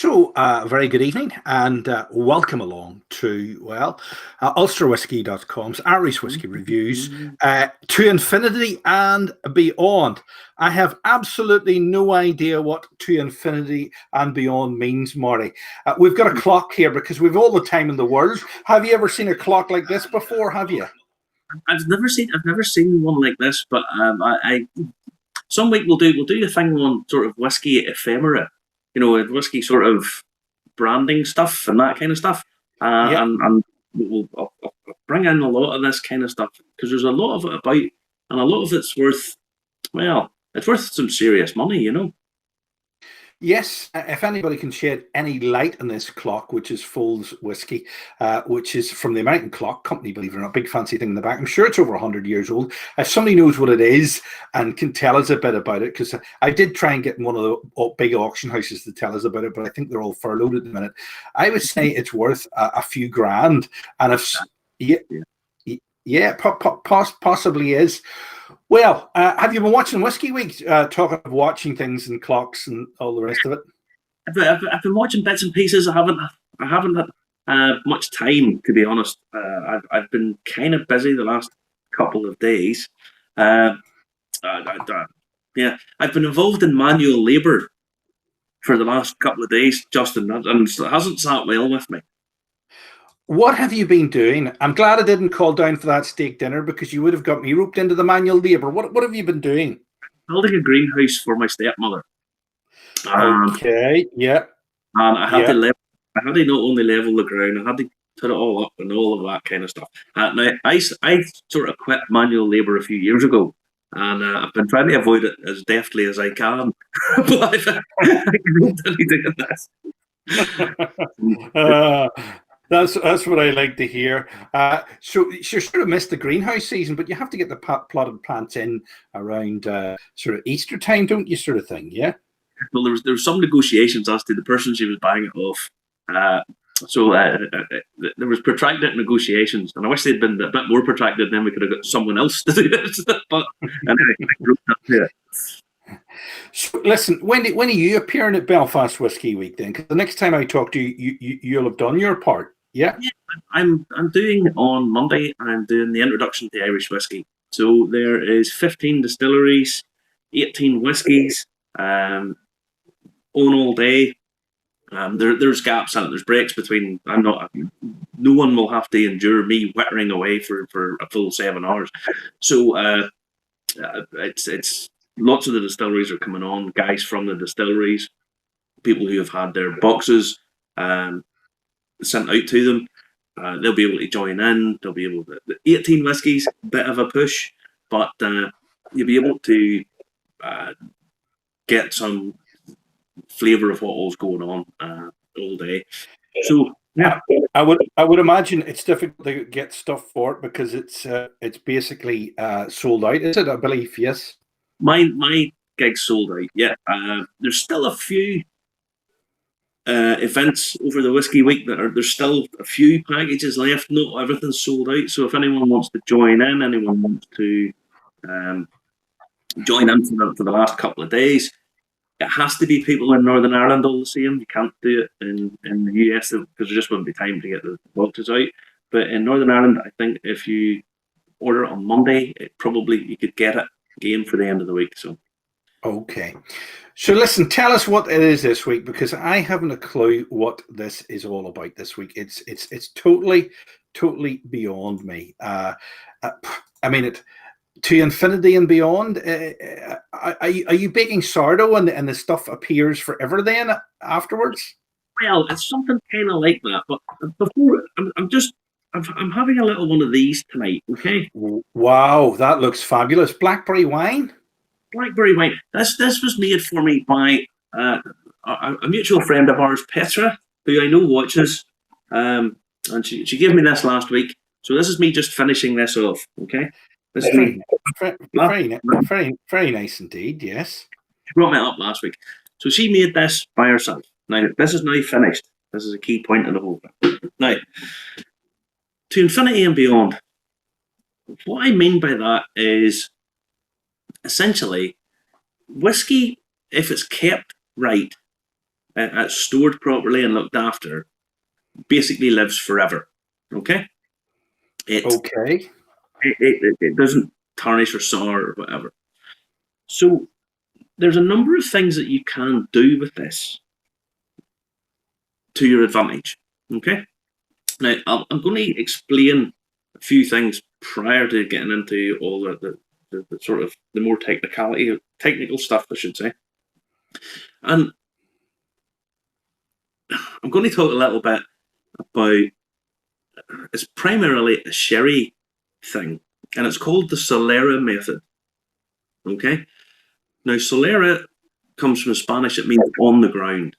Very good evening and welcome along to, UlsterWhiskey.com's Irish Whiskey Reviews to infinity and beyond. I have absolutely no idea what to infinity and beyond means, Marty. We've got a clock here because we've all the time in the world. Have you ever seen a clock like this before, have you? I've never seen one like this, but I some week we'll do a thing on sort of whiskey ephemera, whiskey sort of branding stuff and that kind of stuff, and I'll bring in a lot of this kind of stuff because there's a lot of it about, and a lot of it's worth, it's worth some serious money. Yes, if anybody can shed any light on this clock, which is Foals whiskey, which is from the American Clock Company, believe it or not, big fancy thing in the back. I'm sure it's over 100 years old. If somebody knows what it is and can tell us a bit about it, because I did try and get in one of the big auction houses to tell us about it, but I think they're all furloughed at the minute. I would say it's worth a few grand, and possibly is. Well, have you been watching Whiskey Week? Talking of watching things and clocks and all the rest of it. I've been watching bits and pieces. I haven't had much time, to be honest. I've been kind of busy the last couple of days. I've been involved in manual labour for the last couple of days, Justin, and it hasn't sat well with me. What have you been doing? I'm glad I didn't call down for that steak dinner because you would have got me roped into the manual labour. What have you been doing? Building a greenhouse for my stepmother. Okay, yeah. And I had to not only level the ground, I had to put it all up and all of that kind of stuff. Now, I sort of quit manual labour a few years ago, and I've been trying to avoid it as deftly as I can. But I continue doing this. That's what I like to hear. So you sort of missed the greenhouse season, but you have to get the plotted plants in around sort of Easter time, don't you? Sort of thing, yeah. Well, there was some negotiations as to the person she was buying it off. So there was protracted negotiations, and I wish they'd been a bit more protracted. And then we could have got someone else to do it. But anyway, I wrote up here. So, listen, when are you appearing at Belfast Whiskey Week then? Because the next time I talk to you, you'll have done your part. Yeah, I'm doing on Monday. I'm doing the introduction to Irish whiskey. So there is 15 distilleries, 18 whiskies, on all day. There's gaps in it. There's breaks between. No one will have to endure me whittering away for a full 7 hours. So it's lots of the distilleries are coming on. Guys from the distilleries, people who have had their boxes sent out to them. They'll be able to join in. They'll be able to. The 18 whiskies, bit of a push, but you'll be able to get some flavour of what all's going on all day. So yeah, I would imagine it's difficult to get stuff for it because it's basically sold out. Is it? I believe yes. My gig's sold out. Yeah, there's still a few events over the Whiskey Week there's still a few packages left. Not everything's sold out. So if anyone wants to join in, anyone wants to join in for the last couple of days, it has to be people in Northern Ireland all the same. You can't do it in the US because there just wouldn't be time to get the boxes out. But in Northern Ireland, I think if you order it on Monday, you could get it game for the end of the week. So okay. So listen, tell us what it is this week because I haven't a clue what this is all about this week. It's totally beyond me. I mean it to infinity and beyond. Are you baking sourdough and the stuff appears forever then afterwards? Well, it's something kind of like that. But before I'm having a little one of these tonight. Okay. Wow, that looks fabulous. Blackberry wine. Blackberry wine. This was made for me by a mutual friend of ours, Petra, who I know watches, and she gave me this last week. So this is me just finishing this off. Okay, this is very nice indeed. Yes, she brought me up last week. So she made this by herself. Now this is now finished. This is a key point of the whole thing. Now, to infinity and beyond. What I mean by that is, essentially, whiskey, if it's kept right, stored properly and looked after, basically lives forever. Okay? It doesn't tarnish or sour or whatever. So there's a number of things that you can do with this to your advantage. Okay? Now, I'm going to explain a few things prior to getting into all the sort of the more technical stuff, I should say. And I'm going to talk a little bit about, it's primarily a sherry thing, and it's called the Solera Method. Okay? Now, Solera comes from Spanish, it means on the ground.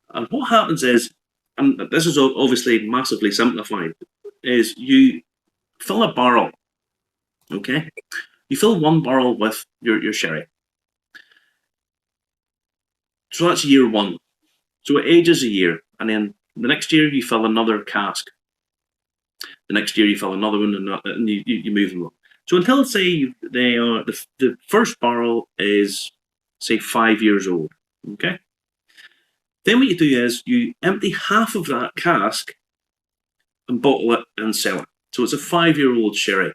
And what happens is, and this is obviously massively simplified, is you fill a barrel, okay? You fill one barrel with your sherry. So that's year one. So it ages a year, and then the next year you fill another cask. The next year you fill another one, and you move them up. So until, say, they are the first barrel is, say, 5 years old, okay? Then what you do is you empty half of that cask and bottle it and sell it. So it's a 5-year-old sherry.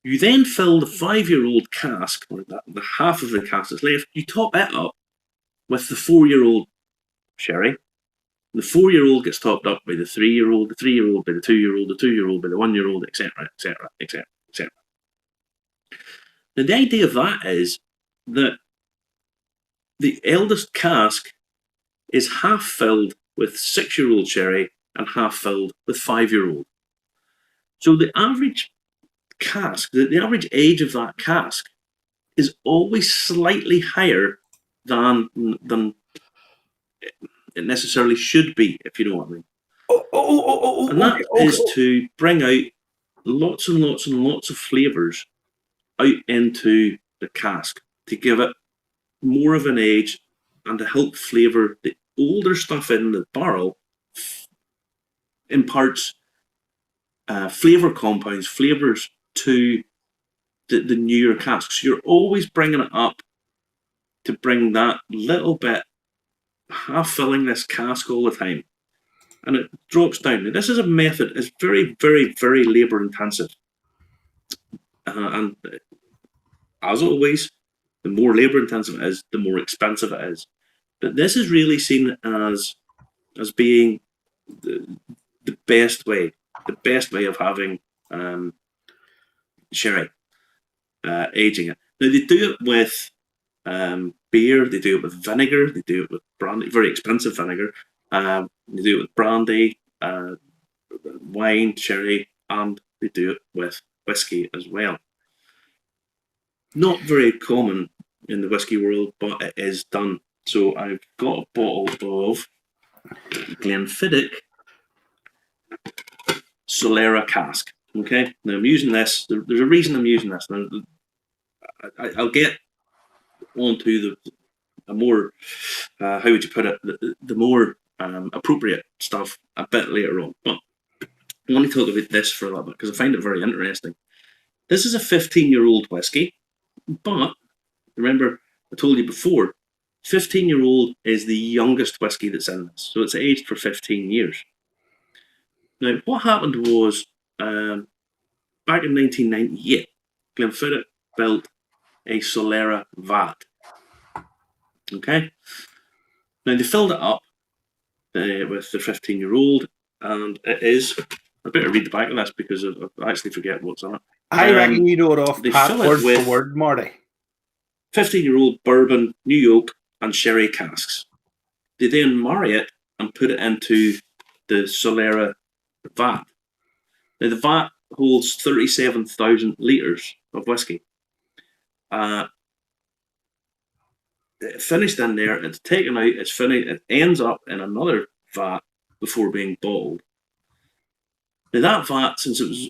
You then fill the 5-year-old cask, or the half of the cask that's left, you top it up with the 4-year-old sherry. The 4-year-old gets topped up by the 3-year-old, the 3-year-old by the 2-year-old, the 2-year-old by the 1-year-old, etc., etc., etc., etc. Now, the idea of that is that the eldest cask is half filled with 6-year-old sherry and half filled with 5-year-old. So the average cask, the average age of that cask is always slightly higher than it necessarily should be, if you know what I mean. And that is to bring out lots and lots and lots of flavours out into the cask, to give it more of an age and to help flavour the older stuff in the barrel, imparts flavour compounds, flavours to the newer casks. You're always bringing it up to bring that little bit, half filling this cask all the time, and it drops down. Now, this is a method, it's very, very, very labour intensive. And as always, the more labour intensive it is, the more expensive it is. But this is really seen as being the best way of having sherry, aging it. Now, they do it with beer, they do it with vinegar, they do it with brandy, very expensive vinegar, they do it with brandy, wine, sherry, and they do it with whiskey as well. Not very common in the whiskey world, but it is done. So I've got a bottle of Glenfiddich Solera cask. Okay, now I'm using this. There's a reason I'm using this. Now, I'll get onto the more, how would you put it, the more appropriate stuff a bit later on. But I want to talk about this for a little bit because I find it very interesting. This is a 15-year-old whiskey, but remember I told you before, 15-year-old is the youngest whiskey that's in this, so it's aged for 15 years. Now, what happened was, back in 1998, Glenfiddich built a Solera vat. Okay? Now, they filled it up with the 15-year-old, and it is, I better read the back of this because I actually forget what's on it. I reckon you know it off pat word for word, Marty. 15-year-old bourbon, New York, and sherry casks. They then marry it and put it into the Solera vat. Now, the vat holds 37,000 litres of whiskey. It finished in there, it's taken out, it's finished, it ends up in another vat before being bottled. Now, that vat, since it was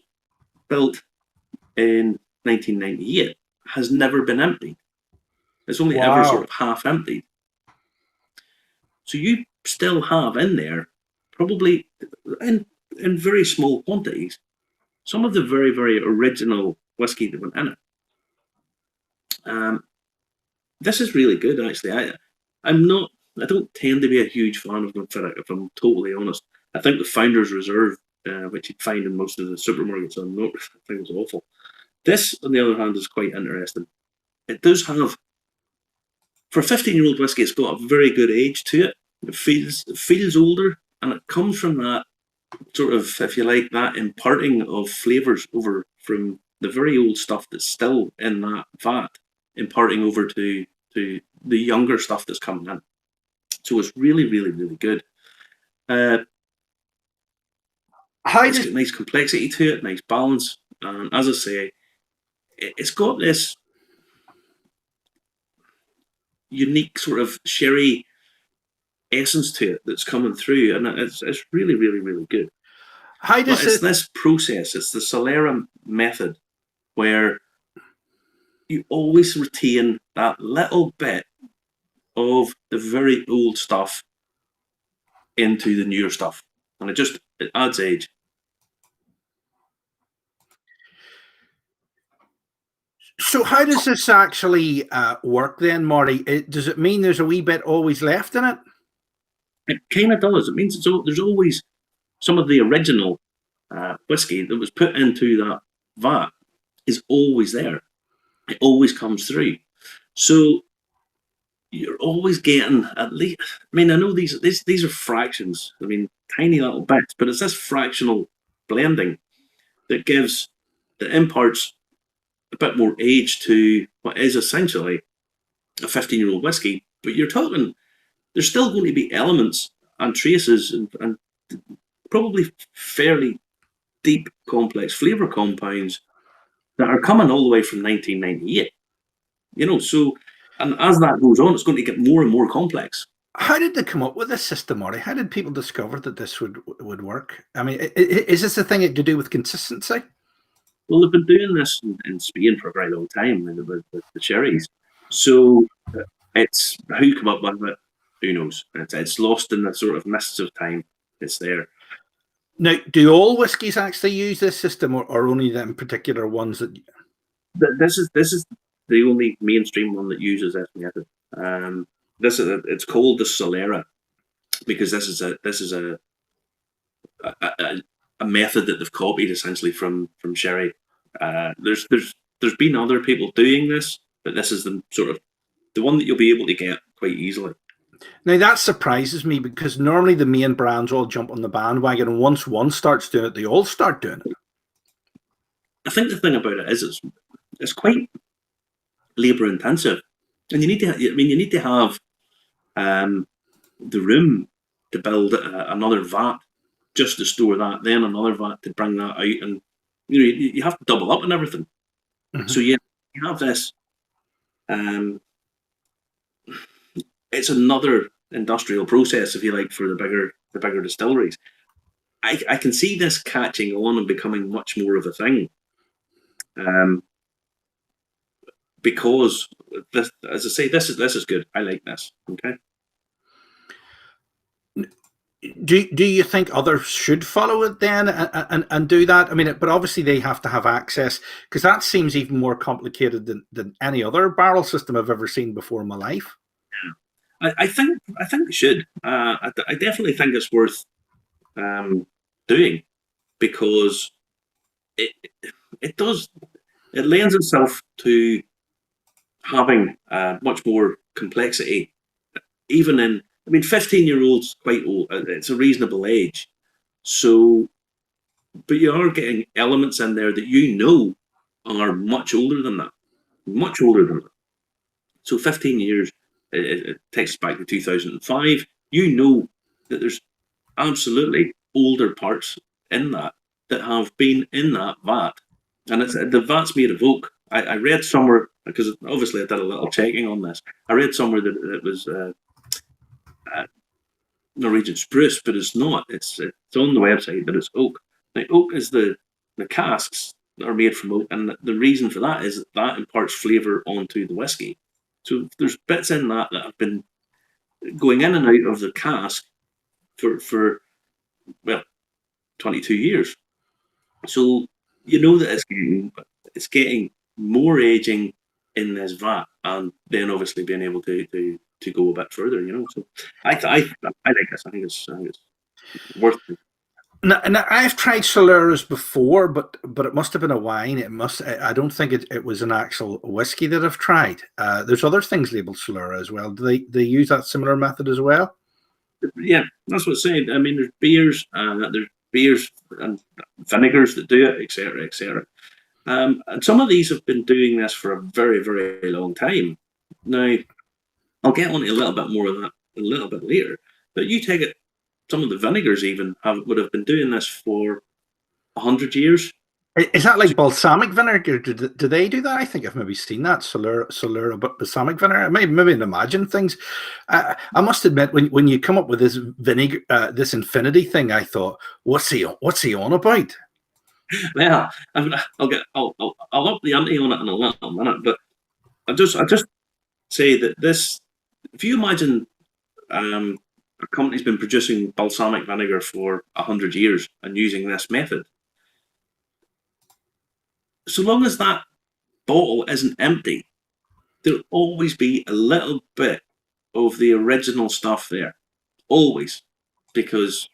built in 1998, has never been emptied. It's only ever sort of half emptied. So you still have in there, probably in very small quantities, some of the very, very original whiskey that went in it. this is really good, actually. I'm not. I don't tend to be a huge fan of Glenfiddich, if I'm totally honest. I think the Founder's Reserve, which you'd find in most of the supermarkets, I think it's awful. This, on the other hand, is quite interesting. It does have, for a 15-year-old whiskey, it's got a very good age to it. It feels older, and it comes from that sort of, if you like, that imparting of flavours over from the very old stuff that's still in that vat, imparting over to the younger stuff that's coming in. So it's really, really, really good. It's got nice complexity to it, nice balance, and as I say, it's got this unique sort of sherry essence to it that's coming through, and it's really, really, really good. How does But it's it? this process, it's the Solera method, where you always retain that little bit of the very old stuff into the newer stuff, and it adds age. So how does this actually work then, Marty? Does it mean there's a wee bit always left in it? It kind of does. It means there's always some of the original whiskey that was put into that vat is always there. It always comes through. So you're always getting at least. I mean, I know these are fractions. I mean, tiny little bits, but it's this fractional blending that imparts a bit more age to what is essentially a 15-year-old whiskey. But you're talking, there's still going to be elements and traces and probably fairly deep, complex flavour compounds that are coming all the way from 1998. So, and as that goes on, it's going to get more and more complex. How did they come up with this system, Marty? How did people discover that this would work? I mean, is this a thing to do with consistency? Well, they've been doing this in Spain for a very long time with the cherries. So it's who come up with it, who knows? It's lost in the sort of mists of time. It's there. Now, do all whiskies actually use this system, or only them particular ones that? This is the only mainstream one that uses this method. It's called the Solera because this is a method that they've copied essentially from sherry. There's been other people doing this, but this is the one that you'll be able to get quite easily. Now that surprises me because normally the main brands all jump on the bandwagon, and once one starts doing it, they all start doing it. I think the thing about it is it's quite labour intensive, and you need to have the room to build another vat just to store that, then another vat to bring that out, and you have to double up on everything. Mm-hmm. So you have this. It's another industrial process, if you like, for the bigger distilleries. I can see this catching on and becoming much more of a thing, because this, as I say, this is good. I like this. Okay. Do you think others should follow it then and do that? I mean, but obviously they have to have access, because that seems even more complicated than any other barrel system I've ever seen before in my life. I think they should. I definitely think it's worth doing, because it lends itself to having much more complexity, even in. I mean, 15-year-olds quite old. It's a reasonable age, so, but you are getting elements in there that are much older than that, much older than that. So 15 years, it takes us back to 2005. You know that there's absolutely older parts in that have been in that vat, and the vat's made of oak. I read somewhere, because obviously I did a little checking on this. I read somewhere that it was Norwegian spruce, but it's not. It's on the website that it's oak. Now, oak is the casks that are made from oak, and the reason for that is that imparts flavour onto the whiskey. So there's bits in that have been going in and out of the cask for 22 years. So you know that it's getting more aging, in this vat, and then obviously being able to go a bit further. So I like this. I think it's worth it. Now, I've tried Soleras before, but it must have been a wine. It must. I don't think it was an actual whiskey that I've tried. There's other things labeled Solera as well. Do they use that similar method as well? Yeah, that's what I'm saying. I mean, there's beers and vinegars that do it, etc., etc. And some of these have been doing this for a very, very long time. Now, I'll get on to a little bit more of that a little bit later. But you take it, some of the vinegars even would have been doing this for 100 years. Is that like balsamic vinegar? Do they do that? I think I've maybe seen that Solera, but balsamic vinegar. Maybe imagine things. I must admit, when you come up with this vinegar, this infinity thing, I thought, what's he on about? Well, I'll up the ante on it in a little minute, but I just say that this. If you imagine a company's been producing balsamic vinegar for 100 years and using this method, so long as that bottle isn't empty, there'll always be a little bit of the original stuff there, always, because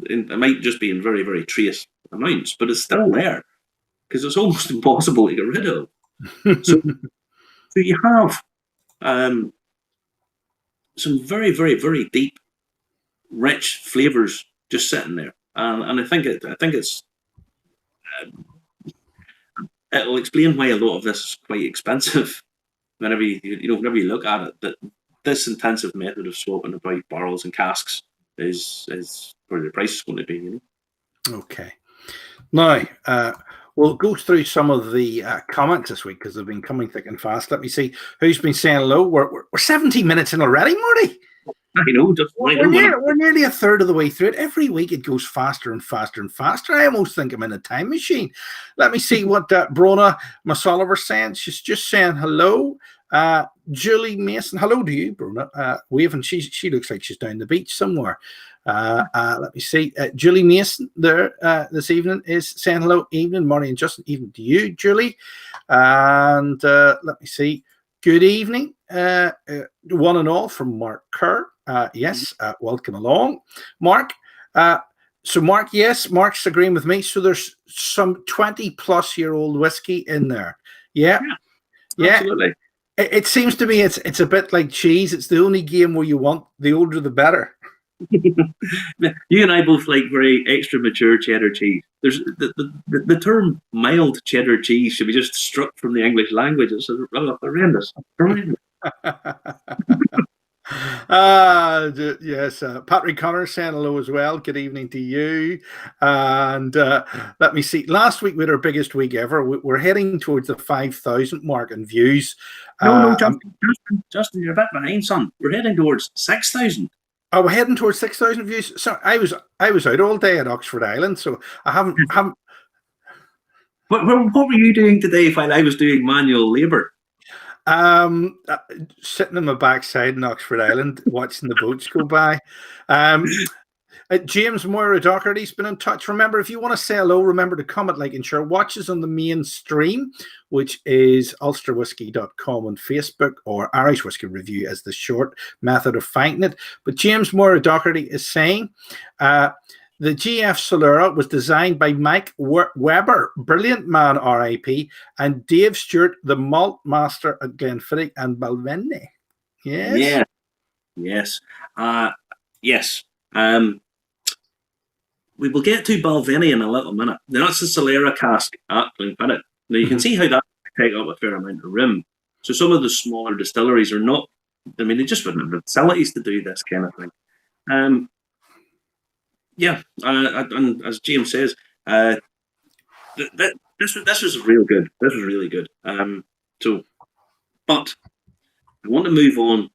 it might just be in very, very trace amounts, but it's still there because it's almost impossible to get rid of. So you have some very, very, very deep, rich flavors just sitting there, and I think it's it'll explain why a lot of this is quite expensive. Whenever whenever you look at it, that this intensive method of swapping about barrels and casks is where the price is going to be. Okay. Now, we'll go through some of the comments this week because they've been coming thick and fast. Let me see who's been saying hello. We're 17 minutes in already, Marty. I know. We're nearly a third of the way through it. Every week it goes faster and faster and faster. I almost think I'm in a time machine. Let me see what Brona Masoliver's saying. She's just saying hello. Julie Mason, hello to you, Brona. Waving. She looks like she's down the beach somewhere. Let me see. Julie Mason there this evening is saying hello. Evening, Marty and Justin. Evening to you, Julie. And let me see. Good evening, one and all, from Mark Kerr. Yes, welcome along, Mark. So, Mark, yes, Mark's agreeing with me. So there's some 20-plus-year-old whiskey in there. Yeah. Absolutely. It seems to me it's a bit like cheese. It's the only game where you want the older the better. You and I both like very extra mature cheddar cheese. There's the term mild cheddar cheese should be just struck from the English language. It's horrendous. Yes, Patrick Connor saying hello as well. Good evening to you. And let me see. Last week we had our biggest week ever. We're heading towards the 5,000 mark in views. No, Justin, you're a bit behind, son. We're heading towards 6,000. Oh, we're heading towards 6,000 views. So I was out all day at Oxford Island, so I haven't. What were you doing today while I was doing manual labour? Sitting on my backside in Oxford Island, watching the boats go by. James Moira Doherty's been in touch. Remember, if you want to say hello, remember to comment, like, and share. Watch us on the main stream, which is ulsterwhiskey.com on Facebook, or Irish Whiskey Review as the short method of finding it. But James Moira Doherty is saying the GF Solera was designed by Mike Weber, brilliant man, RIP, and Dave Stewart, the malt master at Glenfiddich and Balvenie. Yes? Yes. Yes. We will get to Balvenie in a little minute. Now, that's the Solera cask at Glenfiddich. Now, you can see how that take up a fair amount of room. So some of the smaller distilleries are not, I mean, they just wouldn't have the facilities to do this kind of thing. And as James says, this was real good. This was really good. But I want to move on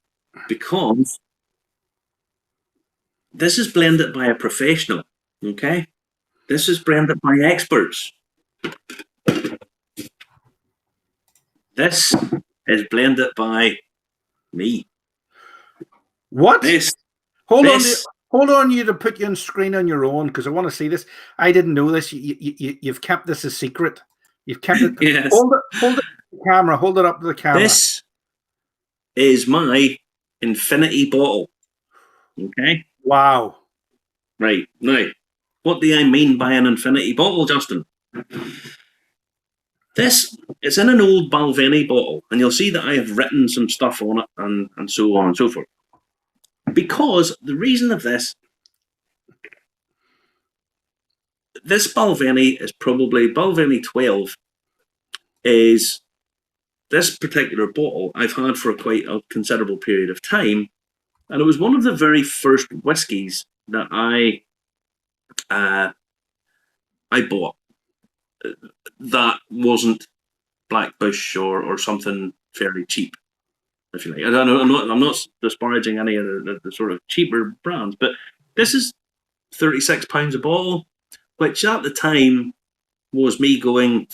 because this is blended by a professional. Okay, this is blended by experts. This is blended by me. What? Hold on, you to put you on screen on your own because I want to see this. I didn't know this. You've kept this a secret. You've kept it. Yes. Hold it. camera. Hold it up to the camera. This is my infinity bottle. Okay? Wow. Right. Now, what do I mean by an infinity bottle, Justin? This is in an old Balvenie bottle, and you'll see that I have written some stuff on it and so on and so forth. Because the reason of this Balvenie is probably Balvenie 12 is this particular bottle I've had for quite a considerable period of time, and it was one of the very first whiskies that I bought that wasn't Blackbush or something fairly cheap, if you like. I don't know. I'm not disparaging any of the sort of cheaper brands, but this is £36 a bottle, which at the time was me going,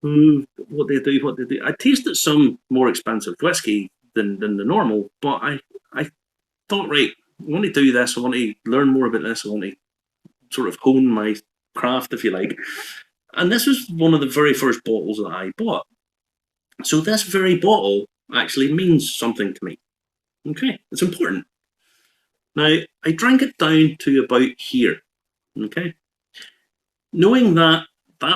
what do they do? I tasted some more expensive whiskey than the normal, but I thought, right, I want to do this. I want to learn more about this. I want to sort of hone my craft, if you like. And this was one of the very first bottles that I bought. So this very bottle actually means something to me. Okay, it's important. Now, I drank it down to about here. Okay, knowing that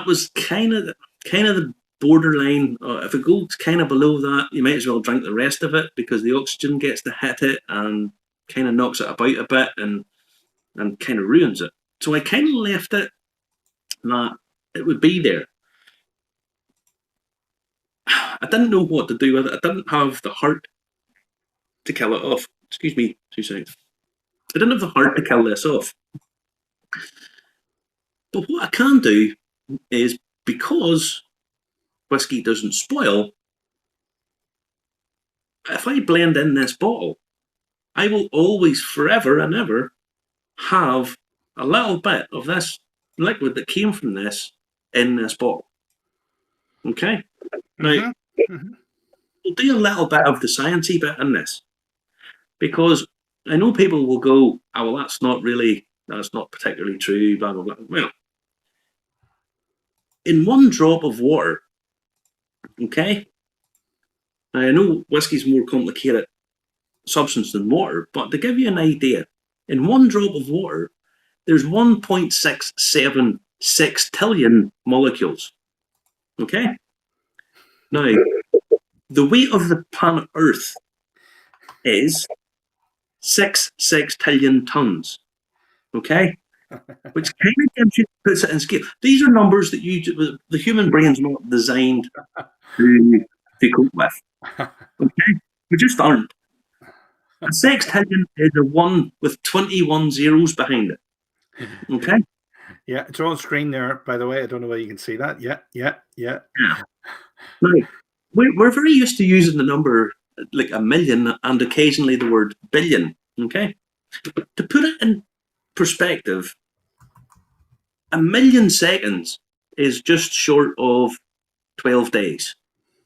was kind of the borderline. If it goes kind of below that, you might as well drink the rest of it because the oxygen gets to hit it and kind of knocks it about a bit and kind of ruins it. So I kind of left it that it would be there. I didn't know what to do with it. I didn't have the heart to kill it off. Excuse me, 2 seconds. I didn't have the heart to kill this off. But what I can do is, because whiskey doesn't spoil, if I blend in this bottle, I will always, forever and ever, have a little bit of this liquid that came from this in this bottle. Okay? Now, we'll do a little bit of the sciencey bit in this, because I know people will go, oh, well, that's not particularly true, blah, blah, blah. Well, in one drop of water, okay? Now, I know whiskey's a more complicated substance than water, but to give you an idea, in one drop of water, there's 1.67 sextillion molecules. Okay? Now, the weight of the planet Earth is 6 sextillion tons. Okay? Which kind of puts it in scale. These are numbers that the human brain's not designed to cope with. Okay? We just aren't. A sextillion is a 1 with 21 zeros behind it. Okay? Yeah, it's on screen there, by the way. I don't know whether you can see that. Yeah. Now, we're very used to using the number like a million and occasionally the word billion. Okay? To put it in perspective, 1,000,000 seconds is just short of 12 days.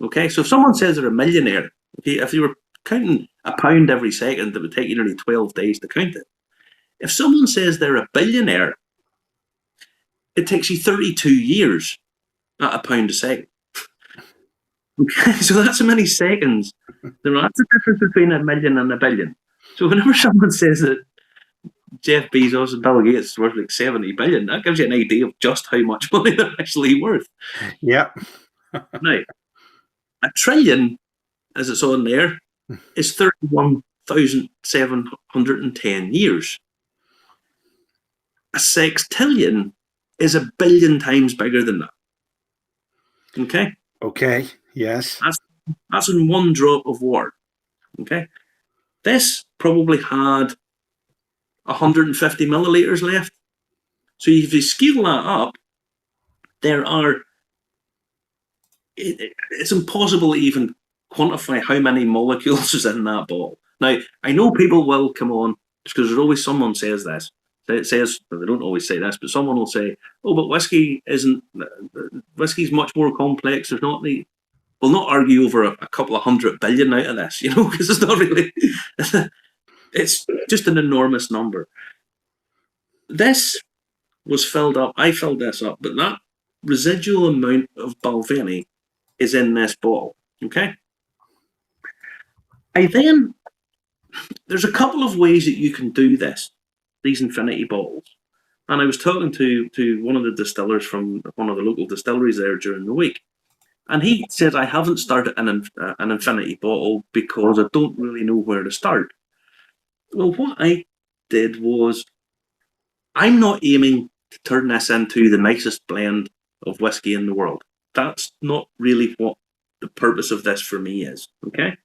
Okay? So if someone says they're a millionaire, okay, if you were counting a pound every second, that would take you nearly 12 days to count it. If someone says they're a billionaire, it takes you 32 years at a pound a second. Okay, so that's how many seconds. That's the difference between a million and a billion. So whenever someone says that Jeff Bezos and Bill Gates is worth like 70 billion, that gives you an idea of just how much money they're actually worth. Yeah. Now, a trillion, as it's on there, is 31,710 years. A sextillion is 1 billion times bigger than that. Okay? Okay, yes. That's in one drop of water. Okay? This probably had 150 milliliters left. So if you scale that up, it's impossible to even quantify how many molecules is in that bottle. Now, I know people will come on, because there's always someone says this. It says, they don't always say this, but someone will say, oh, but whiskey's much more complex. There's not we'll not argue over a couple of 100 billion out of this, because it's not really, it's just an enormous number. This was filled up, I filled this up, but that residual amount of Balvenie is in this bottle. Okay. There's a couple of ways that you can do this, these infinity bottles. And I was talking to one of the distillers from one of the local distilleries there during the week. And he said, I haven't started an infinity bottle because I don't really know where to start. Well, what I did was, I'm not aiming to turn this into the nicest blend of whiskey in the world. That's not really what the purpose of this for me is. Okay?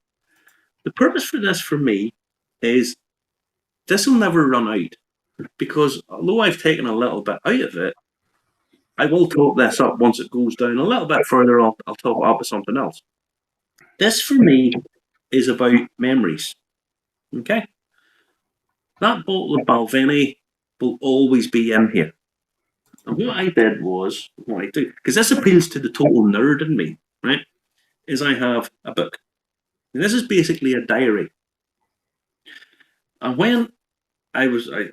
The purpose for this for me is this will never run out, because although I've taken a little bit out of it, I will top this up once it goes down a little bit further. I'll top it up with something else. This for me is about memories. Okay? That bottle of Balvenie will always be in here. And what I did was, what I do, because this appeals to the total nerd in me, right? Is I have a book. And this is basically a diary. And when I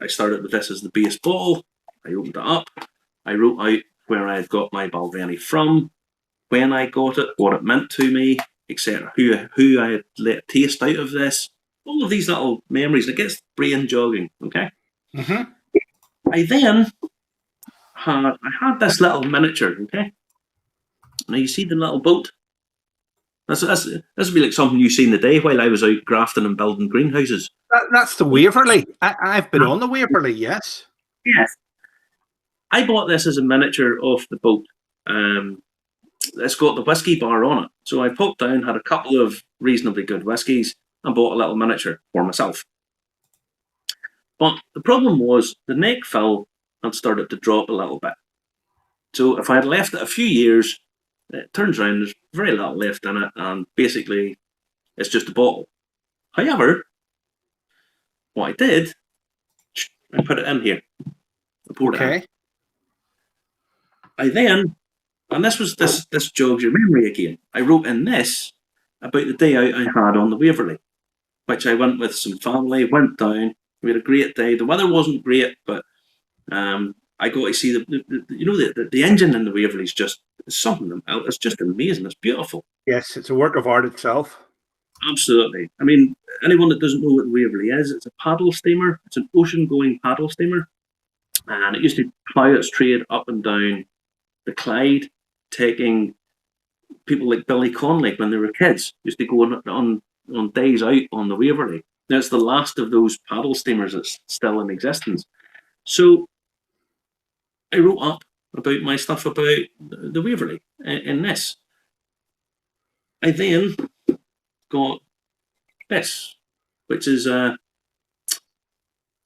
started with this as the base bottle, I opened it up, I wrote out where I had got my Balvenie from, when I got it, what it meant to me, etc. Who I had let taste out of this. All of these little memories. It gets brain jogging. Okay. Mm-hmm. I then had this little miniature. Okay. Now you see the little boat. This would be like something you seen the day while I was out grafting and building greenhouses. That's the Waverley. I've been on the Waverley. Yes. Yes. I bought this as a miniature of the boat. It's got the whiskey bar on it. So I popped down, had a couple of reasonably good whiskies, and bought a little miniature for myself. But the problem was the neck fill had started to drop a little bit. So if I had left it a few years, it turns around, there's very little left in it, and basically it's just a bottle. However, what I did, I put it in here. I poured it in. I then, and this jogs your memory again, I wrote in this about the day out I had on the Waverley, which I went with some family, went down, we had a great day. The weather wasn't great, but I got to see the engine in the Waverley is just something. It's just amazing. It's beautiful. Yes, it's a work of art itself. Absolutely. I mean, anyone that doesn't know what the Waverley is, it's a paddle steamer. It's an ocean-going paddle steamer, and it used to plough its trade up and down the Clyde, taking people like Billy Conley when they were kids. Used to go on days out on the Waverley. Now it's the last of those paddle steamers that's still in existence. So I wrote up about my stuff about the Waverley in this. I then got this, which is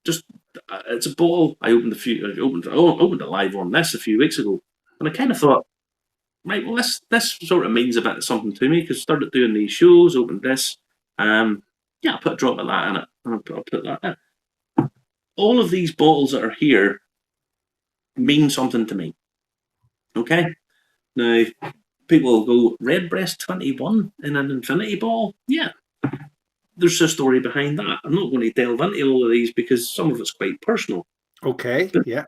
just it's a bottle. I opened it live on this a few weeks ago, and I kind of thought, right, well, this sort of means a bit of something to me, because I started doing these shows, opened this. Yeah, I put a drop of that in it, and I'll put that in. All of these bottles that are here mean something to me. Okay? Now, people will go, Redbreast 21 in an infinity bottle? Yeah. There's a story behind that. I'm not going to delve into all of these because some of it's quite personal. Okay, yeah.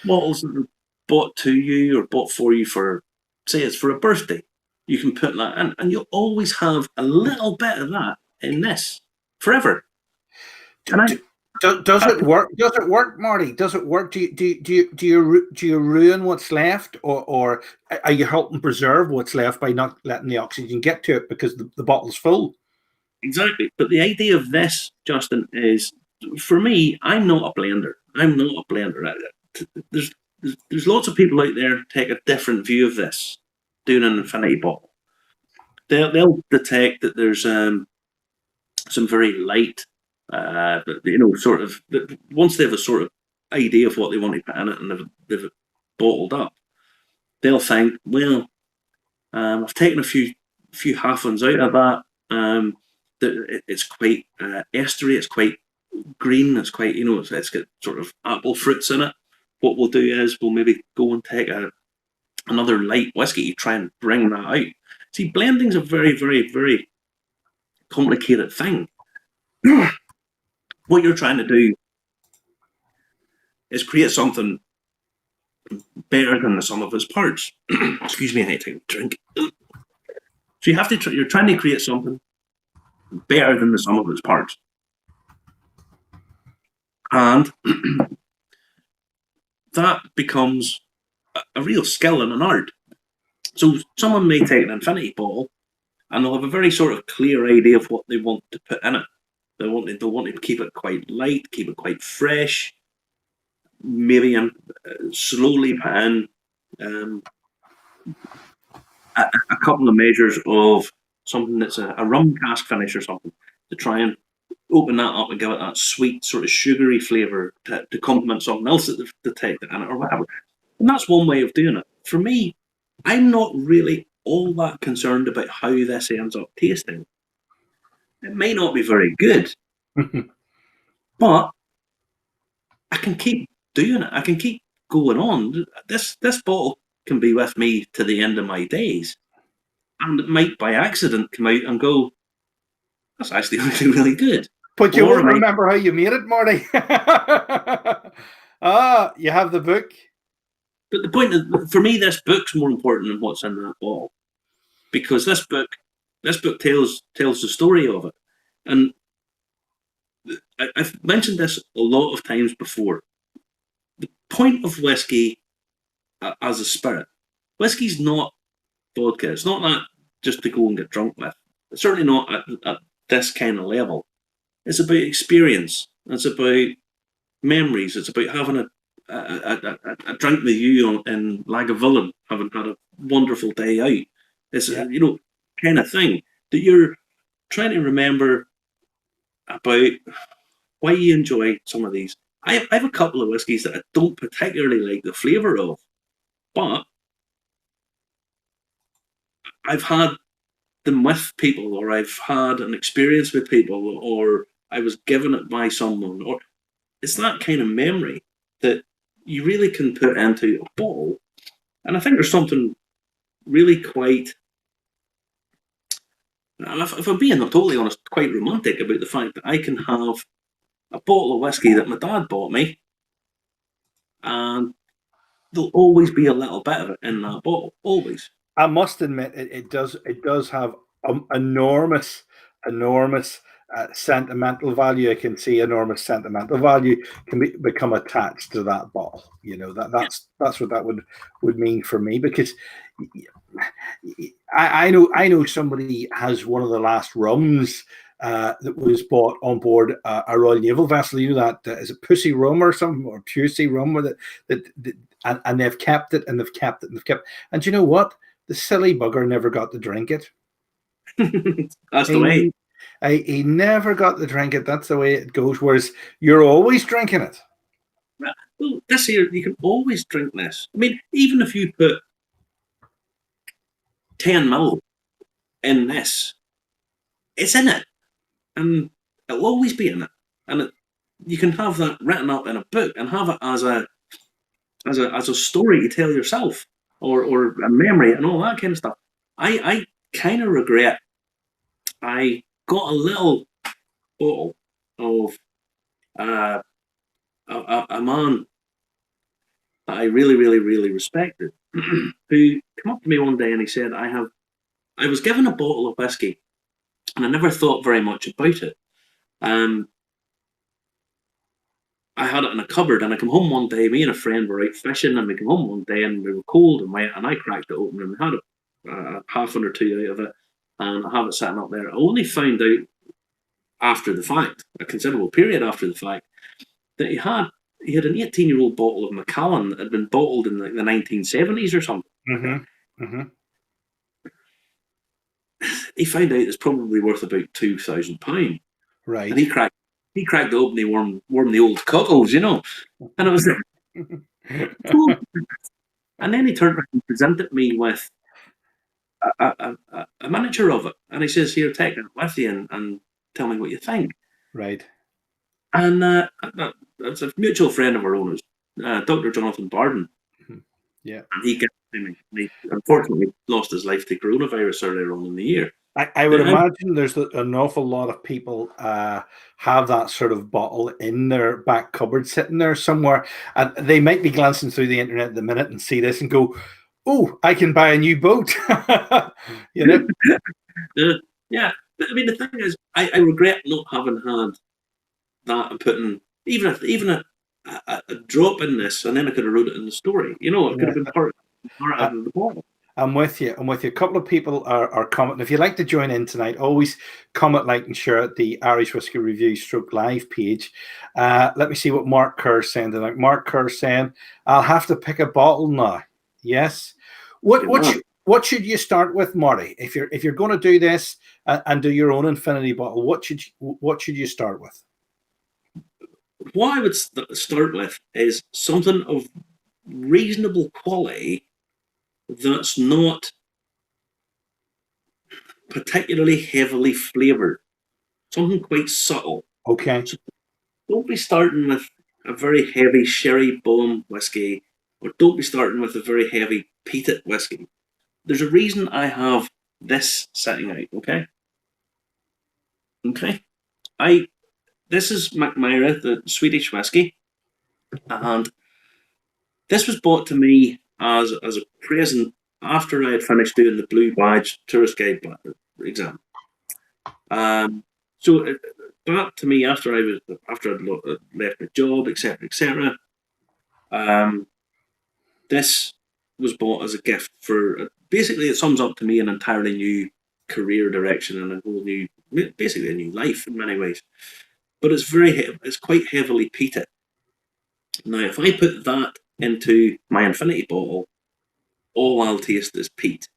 Bottles that are bought to you or bought for you for, say it's for a birthday, you can put that in, and you'll always have a little bit of that in this forever. Does it work? Does it work, Marty? Does it work? Do you ruin what's left, or are you helping preserve what's left by not letting the oxygen get to it because the bottle's full? Exactly. But the idea of this, Justin, is, for me, I'm not a blender. There's lots of people out there take a different view of this, doing an infinity bottle. They'll detect that there's some very light, sort of, once they have a sort of idea of what they want to put in it, and they've bottled up, they'll think, well, I've taken a few half ones out of that. It's quite estery. It's quite green. It's quite, it's got sort of apple fruits in it. What we'll do is we'll maybe go and take another light whiskey to try and bring that out. See, blending's a very, very, very complicated thing. What you're trying to do is create something better than the sum of its parts. Excuse me, I need to take a drink. So you have to. You're trying to create something better than the sum of its parts, and that becomes a real skill and an art. So someone may take an infinity bottle, and they'll have a very sort of clear idea of what they want to put in it. They want to keep it quite light, keep it quite fresh. Maybe slowly put in um, a couple of measures of something that's a rum cask finish or something to try and open that up and give it that sweet sort of sugary flavour to complement something else that they've detected in it or whatever. And that's one way of doing it. For me, I'm not really all that concerned about how this ends up tasting. It may not be very good, but I can keep doing it. I can keep going on. This bottle can be with me to the end of my days. And it might by accident come out and go, that's actually really, really good. But you won't remember how you made it, Marty. You have the book. But the point is, for me, this book's more important than what's in that bottle. Because this book tells the story of it. And I've mentioned this a lot of times before. The point of whiskey as a spirit, whiskey's not vodka. It's not that just to go and get drunk with. It's certainly not at this kind of level. It's about experience. It's about memories. It's about having a drink with you in Lagavulin, having had a wonderful day out. It's kind of thing that you're trying to remember about why you enjoy some of these. I have a couple of whiskies that I don't particularly like the flavour of, but I've had them with people, or I've had an experience with people, or I was given it by someone, or it's that kind of memory that you really can put into a bottle. And I think there's something really quite, if I'm being totally honest, quite romantic about the fact that I can have a bottle of whiskey that my dad bought me, and there'll always be a little bit of it in that bottle, always. I must admit, it does have enormous sentimental value. I can see enormous sentimental value can become attached to that bottle. That's what that would mean for me, because I know somebody has one of the last rums that was bought on board a Royal Naval vessel. That is a Pussy rum or something, or Pusey rum, with it and they've kept it and they've kept it and they've kept it. And you know what? The silly bugger never got to drink it. That's the way. He never got to drink it. That's the way it goes. Whereas you're always drinking it. Well, this year you can always drink this. I mean, even if you put 10 ml in this, it's in it, and it'll always be in it. And you can have that written up in a book and have it as a story to tell yourself, or a memory and all that kind of stuff. I kind of regret I got a little bottle of a man that I really, really, really respected, who came up to me one day and he said, I was given a bottle of whiskey and I never thought very much about it. I had it in a cupboard, and I come home one day, me and a friend were out fishing, and we came home one day and we were cold, and I cracked it open and we had a half or two out of it, and I have it sitting up there. I only found out after the fact, a considerable period after the fact, that he had an 18-year-old bottle of Macallan that had been bottled in the 1970s or something. Mm-hmm. Mm-hmm. He found out it's probably worth about £2,000. Right. And he cracked it open, he warmed the old cockles, And I was like, and then he turned around and presented me with a miniature of it. And he says, here, take it with you and tell me what you think. Right. And that's a mutual friend of our own, Dr. Jonathan Barden. Mm-hmm. Yeah. And he unfortunately lost his life to coronavirus earlier on in the year. I would imagine there's an awful lot of people have that sort of bottle in their back cupboard sitting there somewhere, and they might be glancing through the internet at the minute and see this and go, Oh, I can buy a new boat. You know. Yeah, but I mean, the thing is, I regret not having had that and putting even a drop in this, and then I could have wrote it in the story. You know, it could Yeah. have been part of the bottle. I'm with you. I'm with you. A couple of people are commenting. If you'd like to join in tonight, always comment, like, and share at the Irish Whiskey Review Stroke Live page. Let me see what Mark Kerr's saying tonight. Mark Kerr saying, "I'll have to pick a bottle now." Yes. What should you start with, Marty? If you're going to do this and do your own infinity bottle, what should you start with? What I would start with is something of reasonable quality that's not particularly heavily flavored. Something quite subtle. Okay. So don't be starting with a very heavy sherry bomb whiskey, or don't be starting with a very heavy peated whiskey. There's a reason I have this sitting out. Okay. This is Mackmyra, the Swedish whiskey, and this was brought to me as a present after I had finished doing the Blue Badge Tourist Guide exam. So it brought to me after I'd left my job, etc. This was bought as a gift for basically it sums up to me an entirely new career direction and a whole new, basically a new life in many ways. But it's quite heavily peated. Now, if I put that into my infinity bottle, all I'll taste is peat.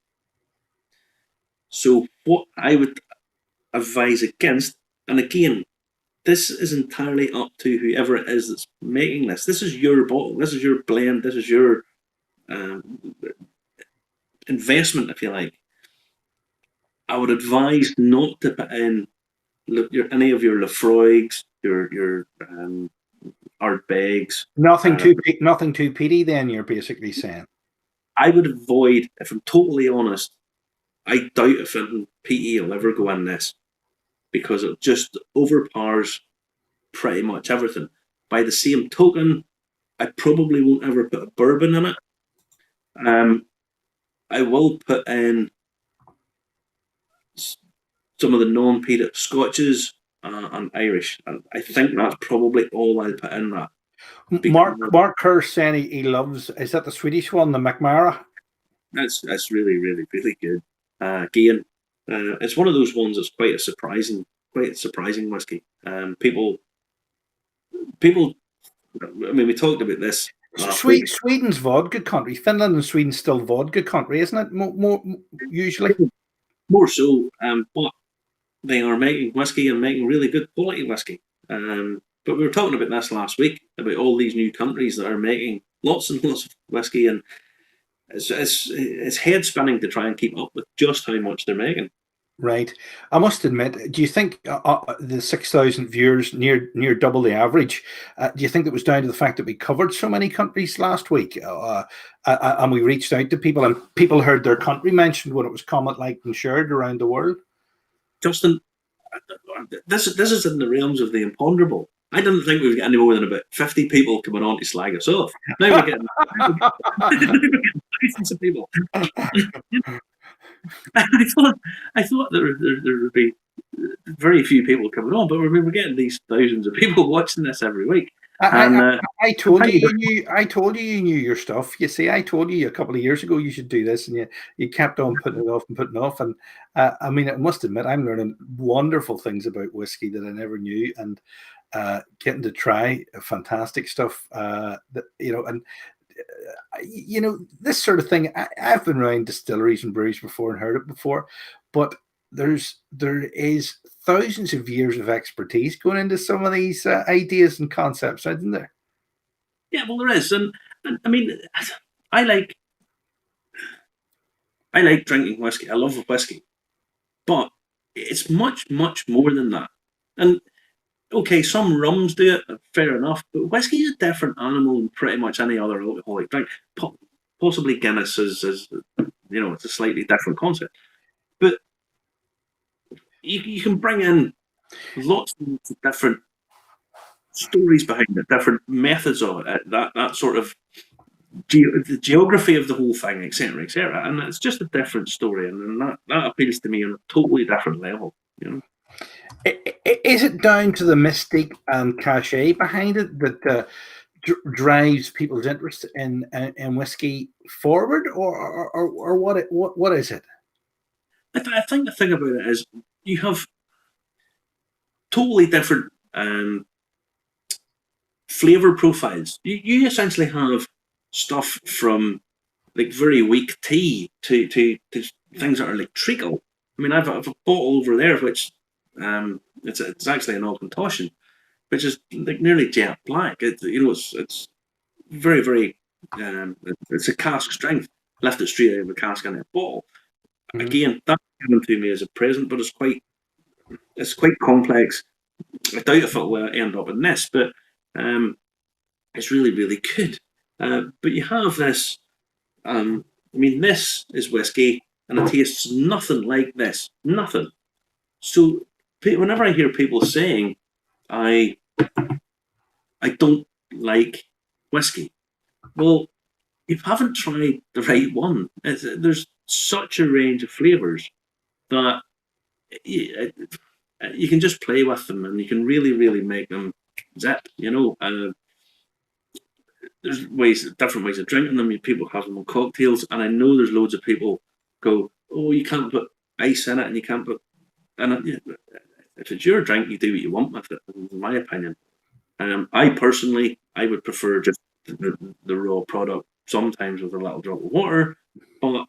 So what I would advise against, and again, this is entirely up to whoever it is that's making this. This is your bottle. This is your blend. This is your um, investment, if you like. I would advise not to put in any of your Lefroigs, your Ardbegs. Nothing too peaty. Then you're basically saying. I would avoid, if I'm totally honest, I doubt if PE will ever go in this because it just overpowers pretty much everything. By the same token, I probably won't ever put a bourbon in it. I will put in some of the non-peated Scotches and Irish. And I think that's probably all I'll put in that. Mark Kerr saying he loves, is that the Swedish one, the Mackmyra? That's really, really, really good. Again, it's one of those ones that's quite surprising whiskey. People. I mean, we talked about this. Sweden's vodka country. Finland and Sweden's still vodka country, isn't it? More usually. More so, but they are making whiskey and making really good quality whiskey. But we were talking about this last week about all these new countries that are making lots and lots of whiskey, and it's head spinning to try and keep up with just how much they're making. Right. I must admit, do you think the 6,000 viewers, near double the average, do you think it was down to the fact that we covered so many countries last week, and we reached out to people, and people heard their country mentioned when it was comment, liked, and shared around the world? Justin, this is in the realms of the imponderable. I didn't think we would get any more than about 50 people coming on to slag us off. Now we're getting thousands of people. I thought there would be very few people coming on, but we're getting these thousands of people watching this every week. I told you you knew your stuff. You see, I told you a couple of years ago you should do this, and you kept on putting it off and putting it off. And I mean, I must admit, I'm learning wonderful things about whiskey that I never knew, and getting to try fantastic stuff. This sort of thing. I've been around distilleries and breweries before and heard it before, but there is thousands of years of expertise going into some of these ideas and concepts, isn't there? Yeah, well, there is, and I mean, I like drinking whiskey. I love whiskey, but it's much more than that. And okay, some rums do it, fair enough, but whiskey is a different animal than pretty much any other alcoholic drink. Possibly Guinness is it's a slightly different concept, but you can bring in lots of different stories behind it, different methods of it, that sort of the geography of the whole thing, etc., etc. And it's just a different story, and that appeals to me on a totally different level. Is it down to the mystique and cachet behind it that drives people's interest in whiskey forward, or what is it? I think the thing about it is you have totally different flavor profiles. You essentially have stuff from like very weak tea to things that are like treacle. I mean, I've a bottle over there which it's actually an Auchentoshan, which is like nearly jet black. It's very very it's a cask strength. Left it straight out of a cask in a bottle. Mm-hmm. Again, that's given to me as a present, but it's quite complex. I doubt if it will end up in this, but it's really, really good. But you have this. I mean, this is whiskey, and it tastes nothing like this. Nothing. So whenever I hear people saying, "I don't like whiskey," well, you haven't tried the right one. There's such a range of flavors that you can just play with them, and you can really, really make them zip. There's different ways of drinking them. People have them on cocktails, and I know there's loads of people go, "Oh, you can't put ice in it, and you can't put." And if it's your drink, you do what you want with it. In my opinion, I personally, I would prefer just the raw product, sometimes with a little drop of water. But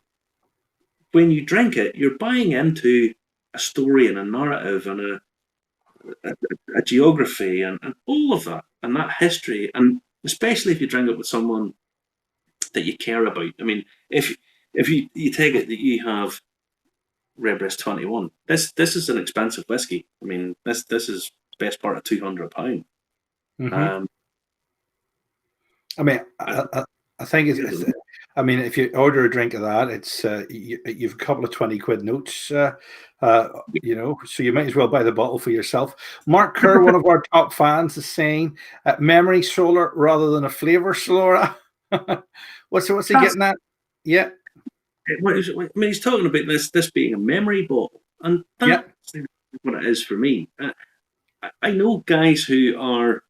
when you drink it, you're buying into a story and a narrative and a geography and all of that and that history, and especially if you drink it with someone that you care about. I mean, if you take it that you have Redbreast 21, this is an expensive whiskey. I mean, this is best part of £200. Mm-hmm. I mean, I think it's. I mean, if you order a drink of that, it's you've a couple of 20 quid notes, so you might as well buy the bottle for yourself. Mark Kerr, one of our top fans, is saying memory Solar rather than a flavor Solera. what's he getting at? Yeah. I mean, he's talking about this being a memory bottle, and that's what it is for me. I know guys who are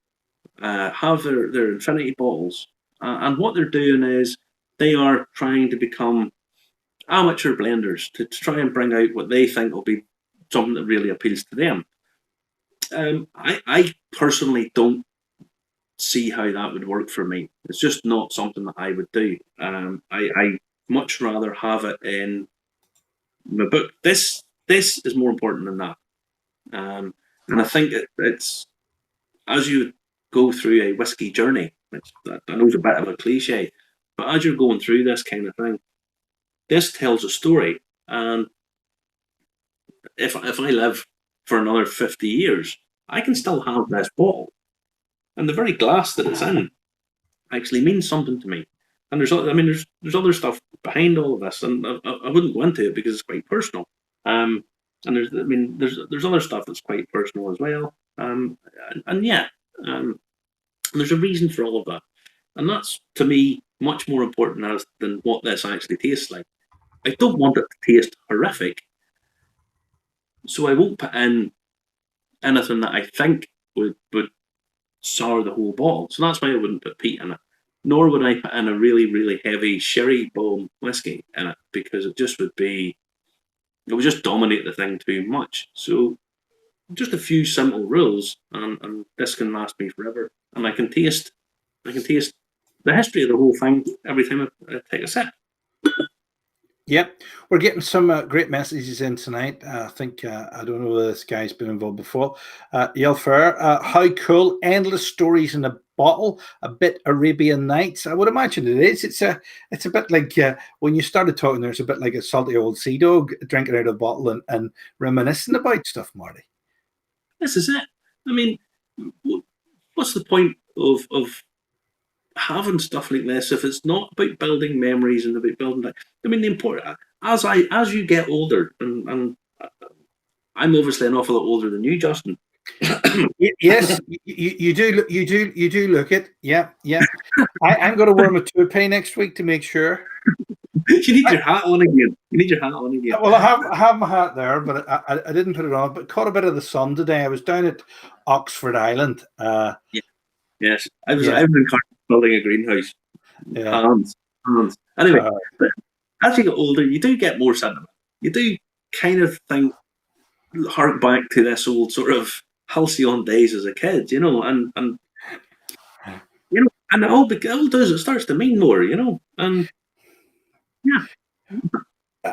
have their infinity bottles, and what they're doing is they are trying to become amateur blenders to try and bring out what they think will be something that really appeals to them. I personally don't see how that would work for me. It's just not something that I would do. I much rather have it in my book. This is more important than that. And I think it's as you go through a whiskey journey, which I know is a bit of a cliche, but as you're going through this kind of thing, this tells a story. And if I live for another 50 years, I can still have this bottle. And the very glass that it's in actually means something to me. And there's other stuff behind all of this, and I wouldn't go into it because it's quite personal. And there's other stuff that's quite personal as well. And there's a reason for all of that, and that's to me much more important than what this actually tastes like. I don't want it to taste horrific, so I won't put in anything that I think would sour the whole bottle. So that's why I wouldn't put peat in it. Nor would I put in a really, really heavy sherry bomb whiskey in it, because it would just dominate the thing too much. So just a few simple rules, and this can last me forever. And I can taste the history of the whole thing every time I take a sip. Yep, we're getting some great messages in tonight. I think I don't know whether this guy's been involved before. Yelfer, how cool! Endless stories in a bottle, a bit Arabian Nights. I would imagine it is. It's a bit like when you started talking. There's a bit like a salty old sea dog drinking out of a bottle and reminiscing about stuff, Marty. This is it. I mean, what's the point of having stuff like this if it's not about building memories and about building? I mean, the important as you get older, and I'm obviously an awful lot older than you, Justin. Yes, you do. You do look it. Yeah, yeah. I'm going to wear my toupee next week to make sure. You need your hat on again. You need your hat on again. Well, I have my hat there, but I didn't put it on. But caught a bit of the sun today. I was down at Oxford Island. Yeah. Yes, I was Yeah, in Cardiff building a greenhouse. yeah. Hands, hands. Anyway, Uh, but as you get older, you do get more sentiment. You do kind of think, hark back to this old sort of halcyon days as a kid, and it all does. It starts to mean more, and yeah.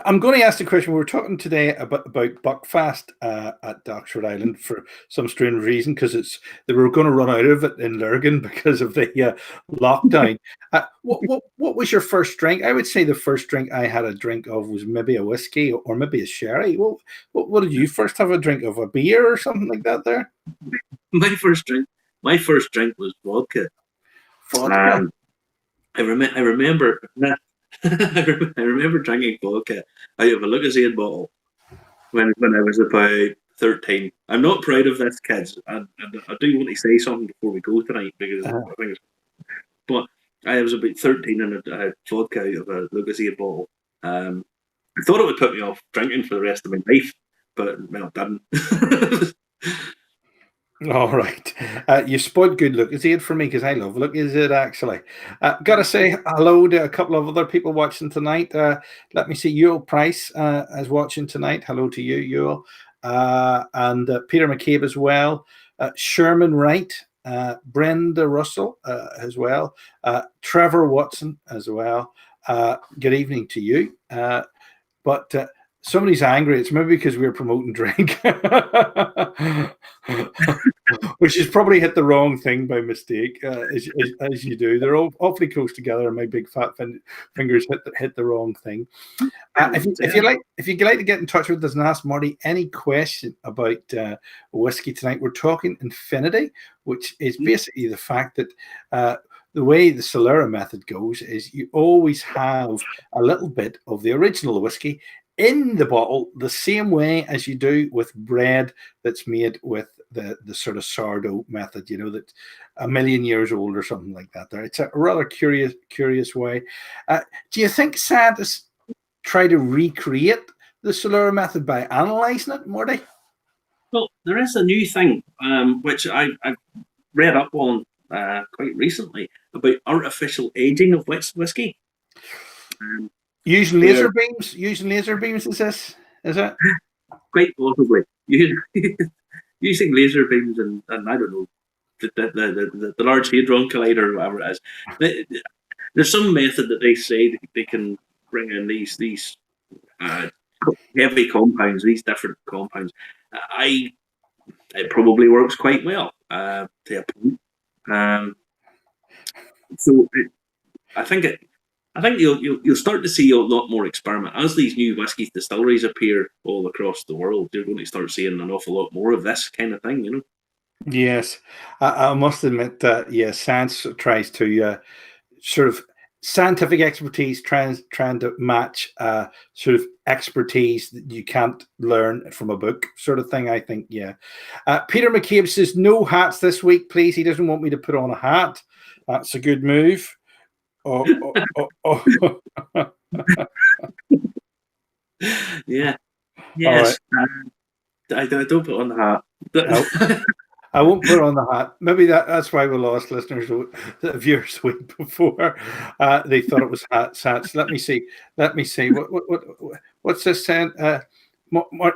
I'm going to ask the question. We were talking today about Buckfast at Oxford Island for some strange reason because they were going to run out of it in Lurgan because of the lockdown. What was your first drink? I would say the first drink I had a drink of was maybe a whiskey or maybe a sherry. What did you first have a drink of? A beer or something like that? There, My first drink, my first drink was vodka. vodka. Um, I remember. I remember drinking vodka out of a Lucozade bottle when I was about 13. I'm not proud of this, kids, and I do want to say something before we go tonight because Uh, I think it's. But I was about 13 and I had vodka out of a Lucozade bottle. I thought it would put me off drinking for the rest of my life, but well, it didn't. All right. You spoiled good look. Is it for me? Because I love look. Is it actually? Gotta say hello to a couple of other people watching tonight. Let me see. Yule Price is watching tonight. Hello to you, Yule. And Peter McCabe as well. Sherman Wright. Brenda Russell as well. Trevor Watson as well. Good evening to you. But somebody's angry. It's maybe because we're promoting drink. Which has probably hit the wrong thing by mistake, as you do. They're all awfully close together, and my big fat fingers hit the wrong thing. If you'd like to get in touch with us and ask Marty any question about whiskey tonight, we're talking infinity, which is basically the fact that the way the Solera method goes is you always have a little bit of the original whiskey in the bottle, the same way as you do with bread that's made with the sort of sourdough method, that's a million years old or something like that. There, it's a rather curious way. Do you think scientists try to recreate the Solera method by analysing it, Morty? Well, there is a new thing which I've read up on quite recently about artificial aging of whiskey. Using laser beams? Using laser beams is it? Quite possibly. Using laser beams and I don't know, the Large Hadron Collider or whatever it is. There's some method that they say they can bring in these heavy compounds, these different compounds. It probably works quite well to a point. So I think you'll start to see a lot more experiment as these new whiskey distilleries appear all across the world. You're going to start seeing an awful lot more of this kind of thing. Yes, I must admit that science tries to sort of scientific expertise trying to match sort of expertise that you can't learn from a book sort of thing. I think Peter McCabe says no hats this week, please. He doesn't want me to put on a hat. That's a good move. Oh. Yeah. Yes. I don't put on the hat. No, I won't put on the hat. Maybe that's why we lost listeners, viewers the week before. They thought it was hats. Let me see. What's this saying?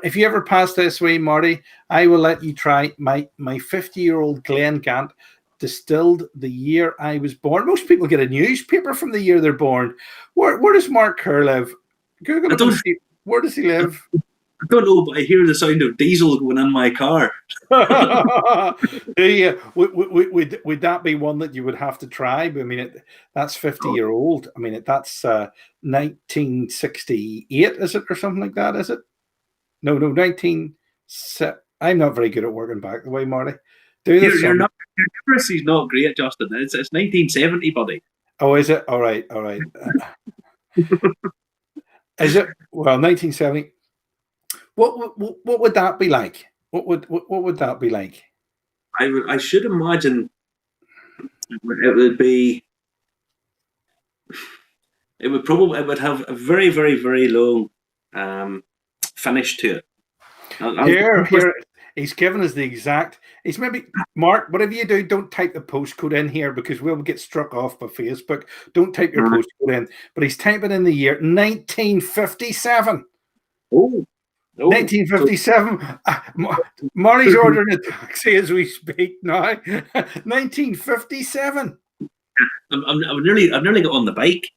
If you ever pass this way, Marty, I will let you try my 50-year-old Glen Gant distilled the year I was born. Most people get a newspaper from the year they're born. Where does Mark Kerr live? Google it and see. Where does he live? I don't know, but I hear the sound of diesel going in my car. Yeah, would that be one that you would have to try? I mean, that's 50-year-old. I mean, that's 1968, is it, or something like that? Is it? No, 19. I'm not very good at working back the way, Marty. Your accuracy's not great, Justin. It's 1970, buddy. Oh, is it? All right. Is it? Well, 1970. What would that be like? What would that be like? I should imagine it would be. It would have a very, very, very long finish to it. Here, he's given us the exact. He's maybe Mark. Whatever you do, don't type the postcode in here because we'll get struck off by Facebook. Don't type your postcode in. But he's typing in the year 1957. Oh. 1957. Marty's ordering a taxi as we speak now. 1957. I've nearly got on the bike.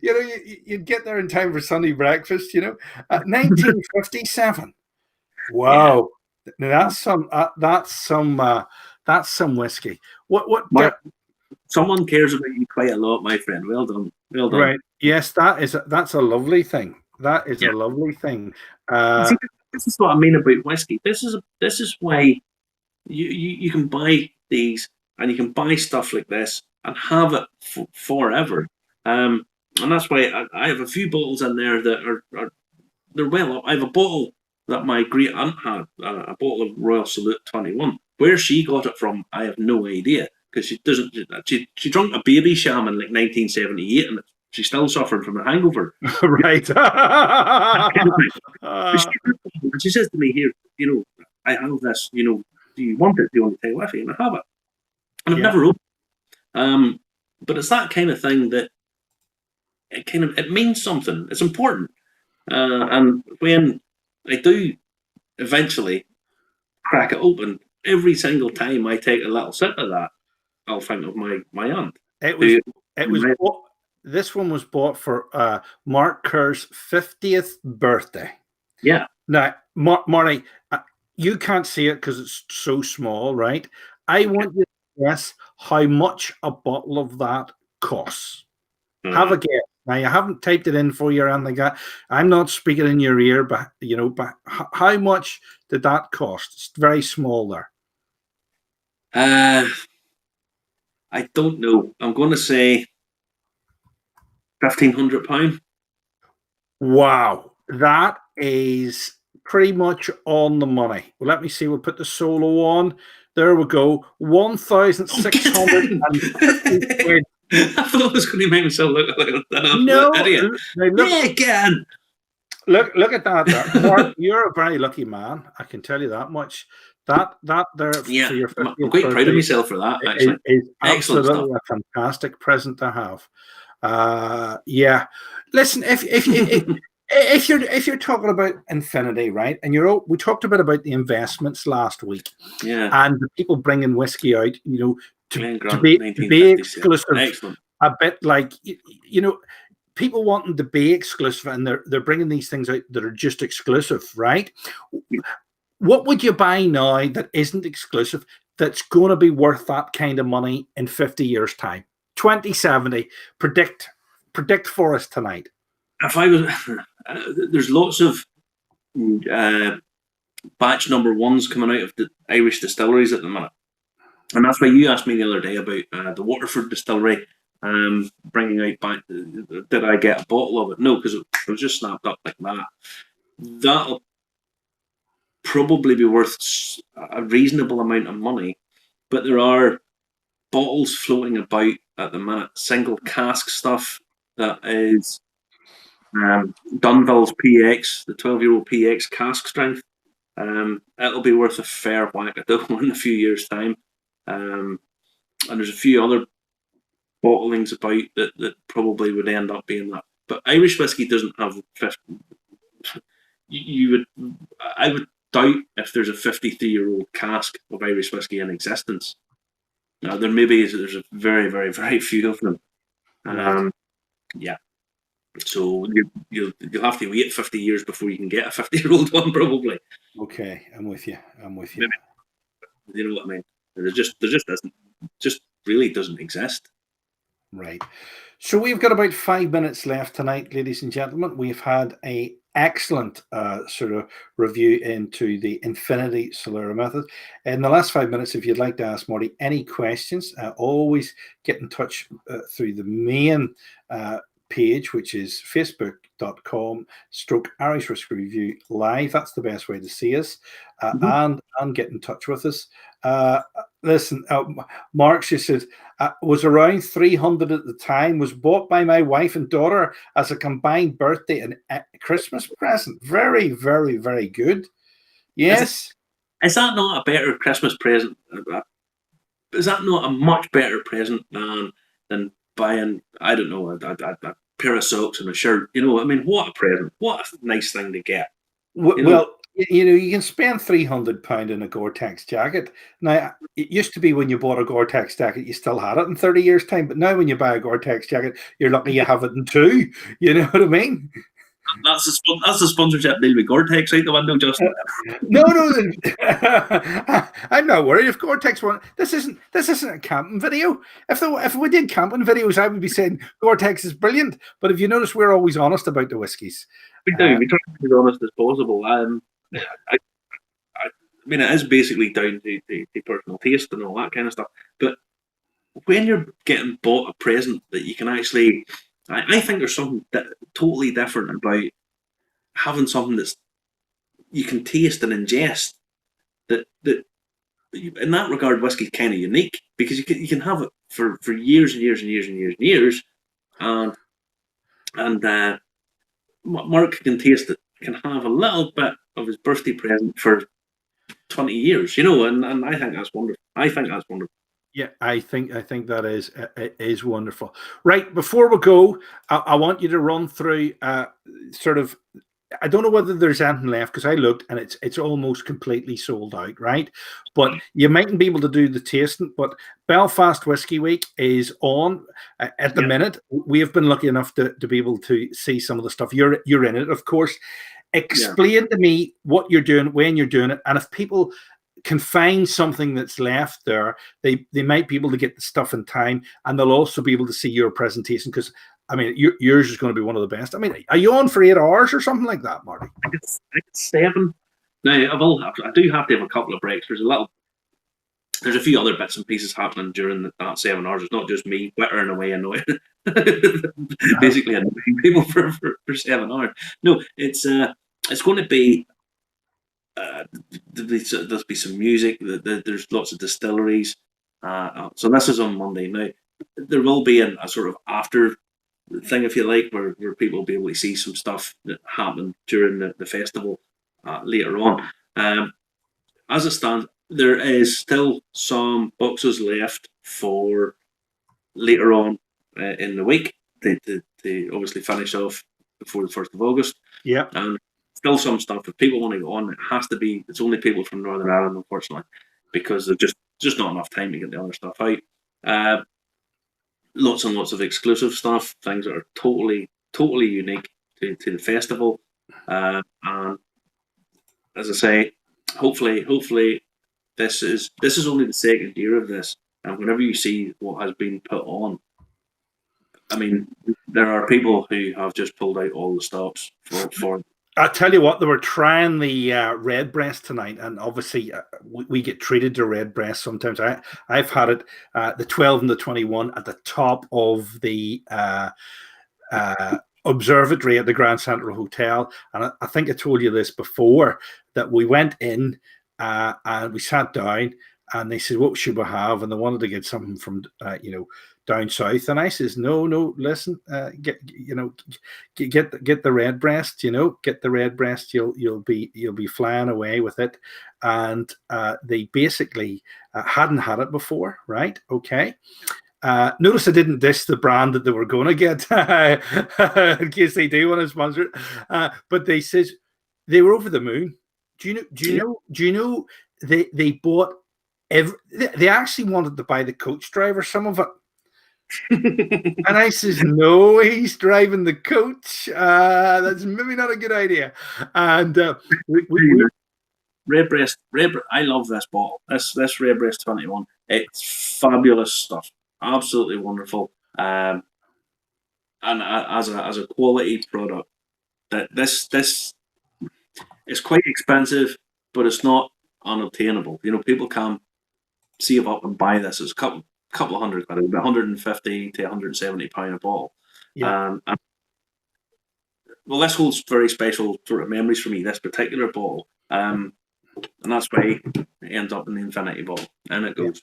Yeah, you'd get there in time for Sunday breakfast. 1957. Wow, yeah. That's some whiskey. What? Mark, someone cares about you quite a lot, my friend. Well done. Right. Yes, that's a lovely thing. That is a lovely thing. See, this is what I mean about whiskey. This is why you can buy these and you can buy stuff like this and have it forever. And that's why I have a few bottles in there that are they're well up. I have a bottle that my great aunt had, a bottle of Royal Salute 21. Where she got it from, I have no idea. Because she drunk a baby sham in like 1978 and she's still suffering from a hangover. Right. She says to me, here, I have this, do you want it? Do you want to take it with you? And I have it. And I've never opened it. But it's that kind of thing that it means something. It's important. And when I do eventually crack it open, every single time I take a little sip of that, I'll think of my aunt. This one was bought for Mark Kerr's 50th birthday. Yeah. Now, Marty, you can't see it because it's so small, right? I want you to guess how much a bottle of that costs. Have a guess. Now, you haven't typed it in for you or anything like that. I'm not speaking in your ear, but how much did that cost? It's very small there. I don't know. I'm going to say £1,500. Wow, that is pretty much on the money. Well, let me see. We'll put the solo on. There we go. 1,650 quid. I thought I was going to make myself look like an absolute idiot. Again. Look at that. There. Mark, you're a very lucky man. I can tell you that much. That there for your 50th I'm quite proud of myself for that. Actually, is absolutely a fantastic present to have. Yeah. Listen, if you're talking about infinity, right? And we talked about the investments last week. Yeah. And the people bringing whiskey out, to be exclusive. Excellent. A bit like people wanting to be exclusive, and they're bringing these things out that are just exclusive, right? What would you buy now that isn't exclusive that's going to be worth that kind of money in 50 years' time? 2070. Predict for us tonight. If I was, there's lots of batch number ones coming out of the Irish distilleries at the minute, and that's why you asked me the other day about the Waterford distillery bringing out back. Did I get a bottle of it? No, because it was just snapped up like that. That'll probably be worth a reasonable amount of money, but there are bottles floating about at the minute, single cask stuff that is Dunville's PX, the 12-year-old PX cask strength. It'll be worth a fair whack, I don't know, in a few years' time. And there's a few other bottlings about that probably would end up being that. But Irish whiskey doesn't have 50. I would doubt if there's a 53-year-old cask of Irish whiskey in existence. Now there maybe is. There's a very, very, very few of them. Yeah. So you'll have to wait 50 years before you can get a 50-year-old one, probably. Okay, I'm with you. Maybe. You know what I mean? There just really doesn't exist. Right. So we've got about 5 minutes left tonight, ladies and gentlemen. We've had a excellent sort of review into the Infinity Solera Method. In the last 5 minutes, if you'd like to ask Marty any questions, always get in touch through the main page, which is facebook.com/Irish Whiskey Review Live. That's the best way to see us and get in touch with us. Listen, Mark, she said, was around 300 at the time, was bought by my wife and daughter as a combined birthday and Christmas present. Very, very, very good. Yes. Is that not a better Christmas present? Is that not a much better present than buying, I don't know, a pair of socks and a shirt? You know, I mean, what a present. What a nice thing to get. Well, you know, you can spend £300 in a Gore-Tex jacket. Now, it used to be when you bought a Gore-Tex jacket, you still had it in 30 years' time. But now when you buy a Gore-Tex jacket, you're lucky you have it in 2. You know what I mean? That's the sponsorship deal with Gore-Tex out the window, Justin. No, I'm not worried. If Gore-Tex want, this isn't a camping video. If we did camping videos, I would be saying Gore-Tex is brilliant. But if you notice, we're always honest about the whiskies. We do. We try to be as honest as possible. I mean, it is basically down to personal taste and all that kind of stuff. But when you're getting bought a present that you can actually, I think there's something totally different about having something that's you can taste and ingest. That in that regard, whiskey's kind of unique because you can have it for years and years and years and years and years, and Mark can taste it, can have a little bit of his birthday present for 20 years, you know, and I think that's wonderful. Yeah, I think that is wonderful. Right, before we go, I want you to run through sort of. I don't know whether there's anything left because I looked and it's almost completely sold out, right? But you mightn't be able to do the tasting. But Belfast Whiskey Week is on at the minute. We have been lucky enough to be able to see some of the stuff. You're in it, of course. Explain to me what you're doing, when you're doing it, and if people can find something that's left there, they might be able to get the stuff in time, and they'll also be able to see your presentation because. I mean, yours is going to be one of the best. I mean, are you on for 8 hours or something like that, Marty? I think it's 7. Now, I do have to have a couple of breaks. There's a few other bits and pieces happening during that 7 hours. It's not just me whittering away annoying, basically annoying people for 7 hours. No, it's going to be. There'll be some music. There's lots of distilleries. So this is on Monday. Now, there will be a sort of after thing, if you like, where people will be able to see some stuff that happened during the festival later on. As it stands, there is still some boxes left for later on in the week. They obviously finish off before the 1st of August. Yeah. And still some stuff. If people want to go on, it's only people from Northern Ireland, unfortunately, because there's just not enough time to get the other stuff out. Lots and lots of exclusive stuff, things that are totally unique to the festival. And as I say, hopefully this is only the 2nd year of this. And whenever you see what has been put on, I mean, there are people who have just pulled out all the stops for I tell you what, they were trying the Redbreast tonight, and obviously we get treated to Redbreast sometimes. I've had it, the 12 and the 21 at the top of the observatory at the Grand Central Hotel, and I think I told you this before, that we went in and we sat down, and they said, "What should we have?" And they wanted to get something from down south, and I says, no, listen, get the Redbreast, get the Redbreast, you'll be flying away with it. And they basically hadn't had it before, right? Okay. Notice I didn't diss the brand that they were going to get in case they do want to sponsor it. But they says they were over the moon. Do you know they bought they actually wanted to buy the coach driver some of it. And I says, no, he's driving the coach. That's maybe not a good idea. And Redbreast, I love this bottle. This Redbreast 21. It's fabulous stuff. Absolutely wonderful. And as a quality product, that this is quite expensive, but it's not unobtainable. People can save up and buy this. It's a couple of hundred, about £150 to £170 a bottle. Yeah. Well, this holds very special sort of memories for me, this particular bottle. And that's why it ends up in the infinity bottle. And it goes.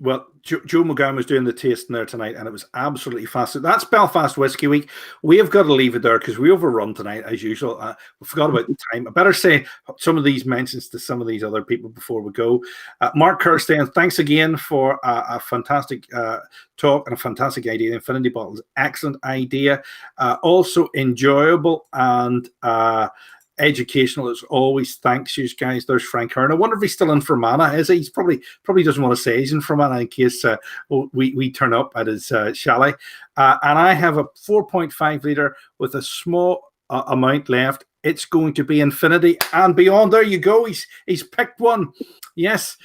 Well, Joe McGowan was doing the tasting there tonight, and it was absolutely fascinating. That's Belfast Whiskey Week. We have got to leave it there because we overrun tonight, as usual. We forgot about the time. I better say some of these mentions to some of these other people before we go. Mark Kirstein, thanks again for a fantastic talk and a fantastic idea. Infinity Bottles, excellent idea. Also enjoyable and educational as always. Thanks, you guys. There's Frank Hearn. I wonder if he's still in Fermanagh. Is he? He's probably doesn't want to say he's in Fermanagh in case we turn up at his chalet. And I have a 4.5 litre with a small amount left. It's going to be infinity and beyond. There you go. He's picked one. Yes.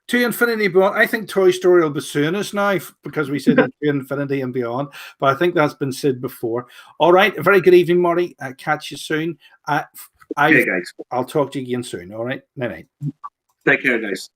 To infinity and beyond. I think Toy Story will be soonest now because we said to infinity and beyond. But I think that's been said before. All right. A very good evening, Marty. Catch you soon. Okay, guys. I'll talk to you again soon. All right. Night. Take care, guys.